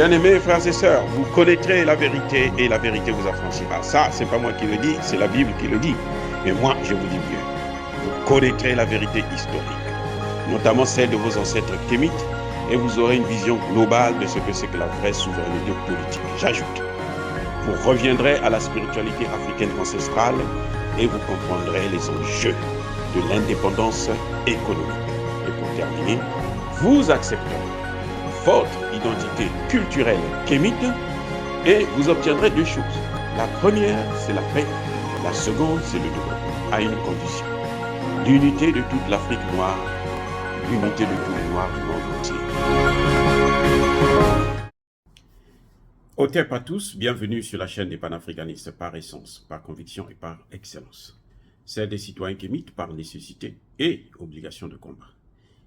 Bien-aimés frères et sœurs, vous connaîtrez la vérité et la vérité vous affranchira. Ça, c'est pas moi qui le dis, c'est la Bible qui le dit. Mais moi, je vous dis mieux. Vous connaîtrez la vérité historique, notamment celle de vos ancêtres kémites, et vous aurez une vision globale de ce que c'est que la vraie souveraineté politique. J'ajoute, vous reviendrez à la spiritualité africaine ancestrale et vous comprendrez les enjeux de l'indépendance économique. Et pour terminer, vous accepterez votre identité culturelle kémite et vous obtiendrez deux choses. La première, c'est la paix. La seconde, c'est le développement, à une condition. L'unité de toute l'Afrique noire, l'unité de tous les Noirs du monde entier. Otep à tous, bienvenue sur la chaîne des panafricanistes par essence, par conviction et par excellence. Celle des citoyens kémites par nécessité et obligation de combat.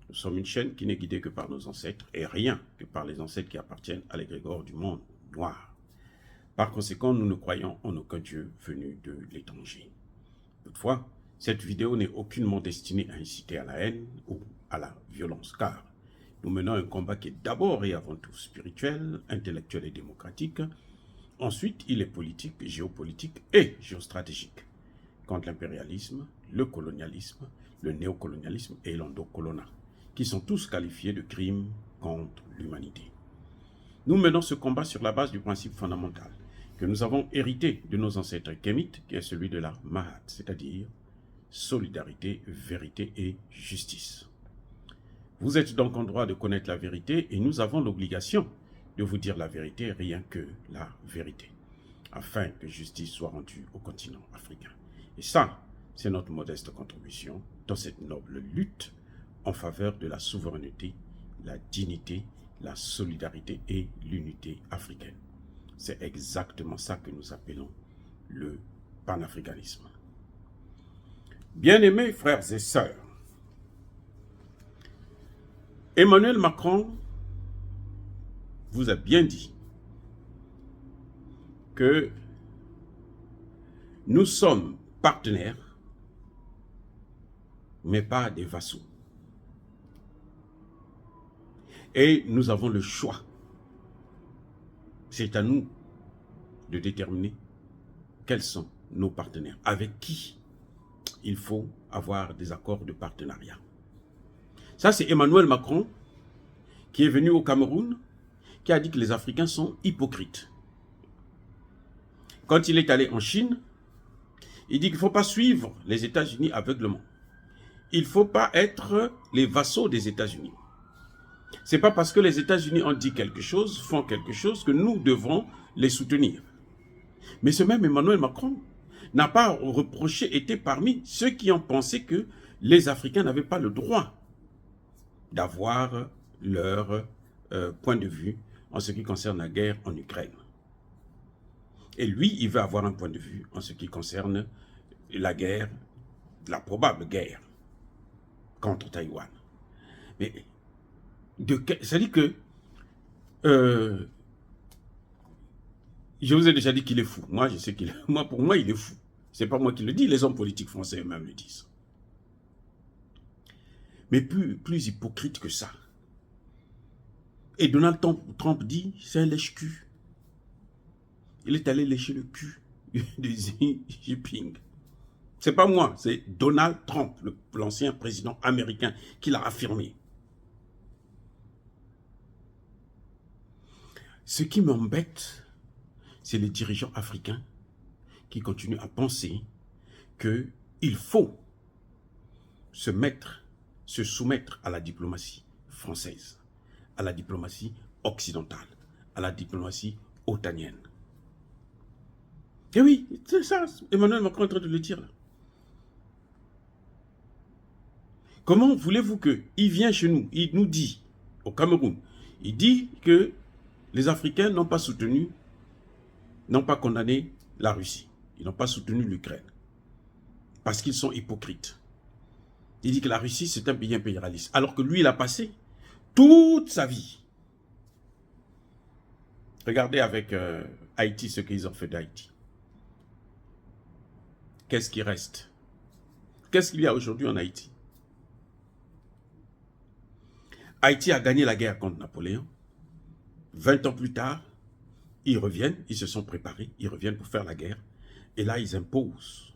Nous sommes une chaîne qui n'est guidée que par nos ancêtres et rien que par les ancêtres qui appartiennent à l'égrégore du monde noir. Par conséquent, nous ne croyons en aucun Dieu venu de l'étranger. Toutefois, cette vidéo n'est aucunement destinée à inciter à la haine ou à la violence, car nous menons un combat qui est d'abord et avant tout spirituel, intellectuel et démocratique. Ensuite, il est politique, géopolitique et géostratégique, contre l'impérialisme, le colonialisme, le néocolonialisme et l'endocolonat, qui sont tous qualifiés de crimes contre l'humanité. Nous menons ce combat sur la base du principe fondamental que nous avons hérité de nos ancêtres kémites, qui est celui de la Mahat, c'est-à-dire solidarité, vérité et justice. Vous êtes donc en droit de connaître la vérité et nous avons l'obligation de vous dire la vérité, rien que la vérité, afin que justice soit rendue au continent africain. Et ça, c'est notre modeste contribution dans cette noble lutte en faveur de la souveraineté, la dignité, la solidarité et l'unité africaine. C'est exactement ça que nous appelons le panafricanisme. Bien-aimés frères et sœurs, Emmanuel Macron vous a bien dit que nous sommes partenaires, mais pas des vassaux. Et nous avons le choix. C'est à nous de déterminer quels sont nos partenaires, avec qui il faut avoir des accords de partenariat. Ça, c'est Emmanuel Macron qui est venu au Cameroun, qui a dit que les Africains sont hypocrites. Quand il est allé en Chine, il dit qu'il ne faut pas suivre les États-Unis aveuglement. Il ne faut pas être les vassaux des États-Unis. Ce n'est pas parce que les États-Unis ont dit quelque chose, font quelque chose, que nous devons les soutenir. Mais ce même Emmanuel Macron n'a pas reproché, était parmi ceux qui ont pensé que les Africains n'avaient pas le droit d'avoir leur point de vue en ce qui concerne la guerre en Ukraine. Et lui, il veut avoir un point de vue en ce qui concerne la guerre, la probable guerre contre Taïwan. Mais c'est-à-dire que je vous ai déjà dit qu'il est fou. Moi, je sais qu'il est, pour moi, il est fou. C'est pas moi qui le dis, les hommes politiques français eux-mêmes le disent. Mais plus hypocrite que ça. Et Donald Trump dit, c'est un lèche-cul. Il est allé lécher le cul de Xi Jinping. C'est pas moi, c'est Donald Trump, l'ancien président américain, qui l'a affirmé. Ce qui m'embête, c'est les dirigeants africains qui continuent à penser qu'il faut se soumettre à la diplomatie française, à la diplomatie occidentale, à la diplomatie otanienne. Et oui, c'est ça, Emmanuel Macron est en train de le dire là. Comment voulez-vous qu'il vienne chez nous, il nous dit, au Cameroun, il dit que les Africains n'ont pas soutenu, n'ont pas condamné la Russie. Ils n'ont pas soutenu l'Ukraine. Parce qu'ils sont hypocrites. Il dit que la Russie, c'est un pays impérialiste. Alors que lui, il a passé toute sa vie. Regardez avec Haïti ce qu'ils ont fait d'Haïti. Qu'est-ce qui reste? Qu'est-ce qu'il y a aujourd'hui en Haïti? Haïti a gagné la guerre contre Napoléon. 20 ans plus tard, ils reviennent, ils se sont préparés, ils reviennent pour faire la guerre. Et là, ils imposent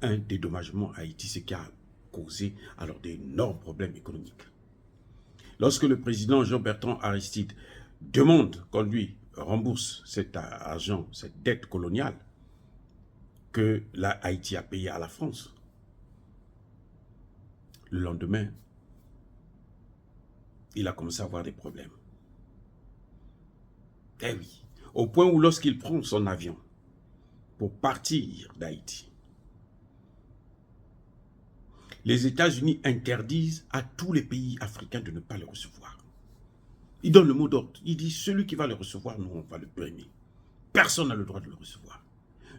un dédommagement à Haïti, ce qui a causé alors d'énormes problèmes économiques. Lorsque le président Jean-Bertrand Aristide demande qu'on lui rembourse cet argent, cette dette coloniale que Haïti a payée à la France, le lendemain, il a commencé à avoir des problèmes. Eh oui, au point où lorsqu'il prend son avion pour partir d'Haïti, les États-Unis interdisent à tous les pays africains de ne pas le recevoir. Il donne le mot d'ordre. Il dit, celui qui va le recevoir, nous, on va le brimer. Personne n'a le droit de le recevoir.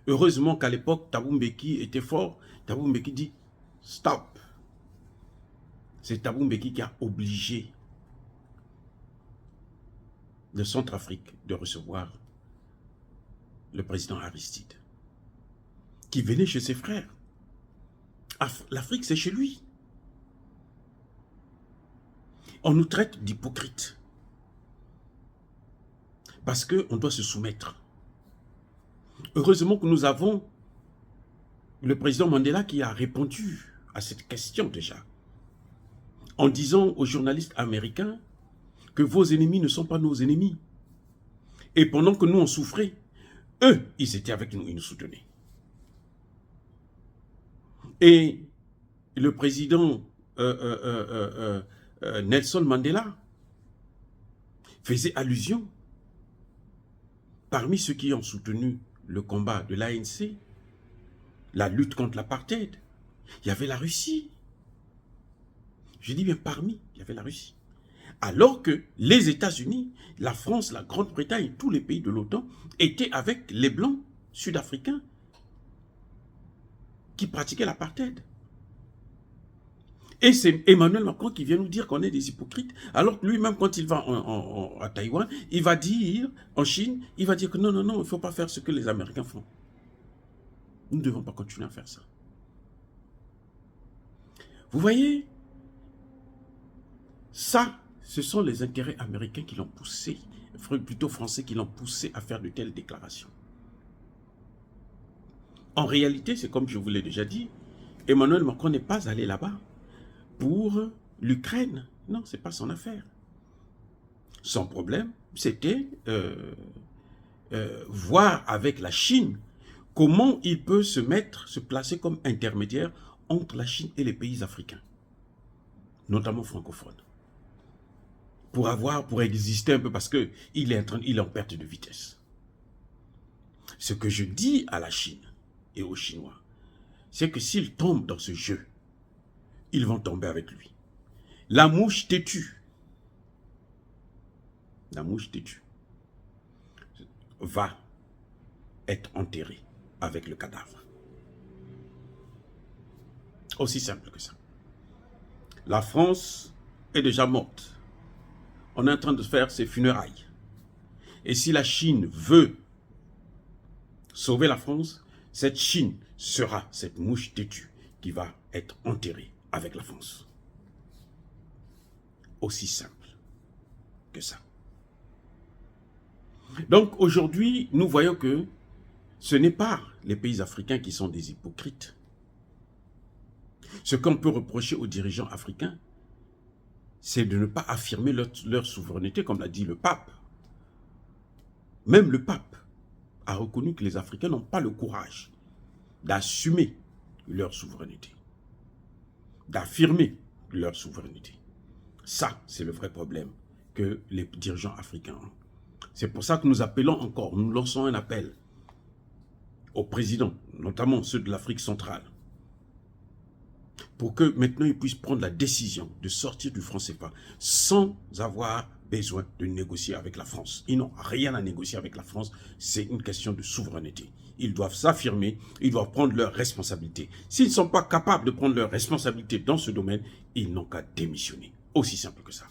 Heureusement qu'à l'époque, Thabo Mbeki était fort. Thabo Mbeki dit, stop. C'est Thabo Mbeki qui a obligé le Centrafrique de recevoir le président Aristide, qui venait chez ses frères. L'Afrique, c'est chez lui. On nous traite d'hypocrites. Parce qu'on doit se soumettre. Heureusement que nous avons le président Mandela qui a répondu à cette question déjà, en disant aux journalistes américains que vos ennemis ne sont pas nos ennemis. Et pendant que nous on souffrait, eux, ils étaient avec nous, ils nous soutenaient. Et le président Nelson Mandela faisait allusion, parmi ceux qui ont soutenu le combat de l'ANC, la lutte contre l'apartheid, il y avait la Russie. Je dis bien parmi, il y avait la Russie. Alors que les États-Unis, la France, la Grande-Bretagne, tous les pays de l'OTAN étaient avec les Blancs sud-africains qui pratiquaient l'apartheid. Et c'est Emmanuel Macron qui vient nous dire qu'on est des hypocrites, alors que lui-même, quand il va à Taïwan, il va dire, en Chine, il va dire que non, non, non, il ne faut pas faire ce que les Américains font. Nous ne devons pas continuer à faire ça. Vous voyez, ça, ce sont les intérêts américains qui l'ont poussé, plutôt français qui l'ont poussé à faire de telles déclarations. En réalité, c'est comme je vous l'ai déjà dit, Emmanuel Macron n'est pas allé là-bas pour l'Ukraine. Non, ce n'est pas son affaire. Son problème, c'était voir avec la Chine comment il peut se placer comme intermédiaire entre la Chine et les pays africains, notamment francophones. Pour exister un peu, parce qu'il est en perte de vitesse. Ce que je dis à la Chine et aux Chinois, c'est que s'ils tombent dans ce jeu, ils vont tomber avec lui. La mouche têtue, va être enterrée avec le cadavre. Aussi simple que ça. La France est déjà morte. On est en train de faire ses funérailles. Et si la Chine veut sauver la France, cette Chine sera cette mouche têtue qui va être enterrée avec la France. Aussi simple que ça. Donc aujourd'hui, nous voyons que ce n'est pas les pays africains qui sont des hypocrites. Ce qu'on peut reprocher aux dirigeants africains, c'est de ne pas affirmer leur souveraineté, comme l'a dit le pape. Même le pape a reconnu que les Africains n'ont pas le courage d'assumer leur souveraineté, d'affirmer leur souveraineté. Ça, c'est le vrai problème que les dirigeants africains ont. C'est pour ça que nous appelons encore, nous lançons un appel aux présidents, notamment ceux de l'Afrique centrale, pour que maintenant ils puissent prendre la décision de sortir du franc CFA sans avoir besoin de négocier avec la France. Ils n'ont rien à négocier avec la France, c'est une question de souveraineté. Ils doivent s'affirmer, ils doivent prendre leurs responsabilités. S'ils ne sont pas capables de prendre leurs responsabilités dans ce domaine, ils n'ont qu'à démissionner. Aussi simple que ça.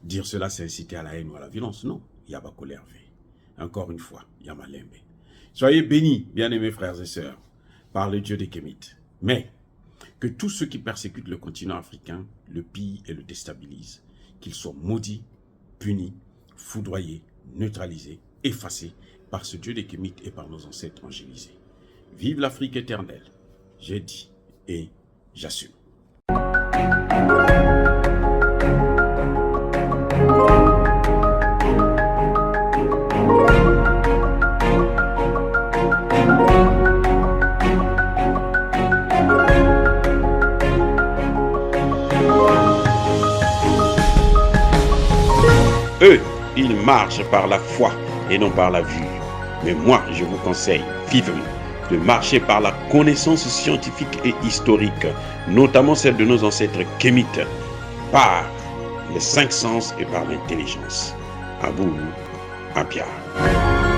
Dire cela, c'est inciter à la haine ou à la violence. Non, Yabakole Hervé. Encore une fois, Yamalembe. Soyez bénis, bien-aimés frères et sœurs, par le Dieu des Kémites. Mais que tous ceux qui persécutent le continent africain le pillent et le déstabilisent, qu'ils soient maudits, punis, foudroyés, neutralisés, effacés par ce Dieu des Kémites et par nos ancêtres angélisés. Vive l'Afrique éternelle, j'ai dit et j'assume. Eux, ils marchent par la foi et non par la vue. Mais moi, je vous conseille vivement de marcher par la connaissance scientifique et historique, notamment celle de nos ancêtres kémites, par les 5 sens et par l'intelligence. À vous, à Pierre.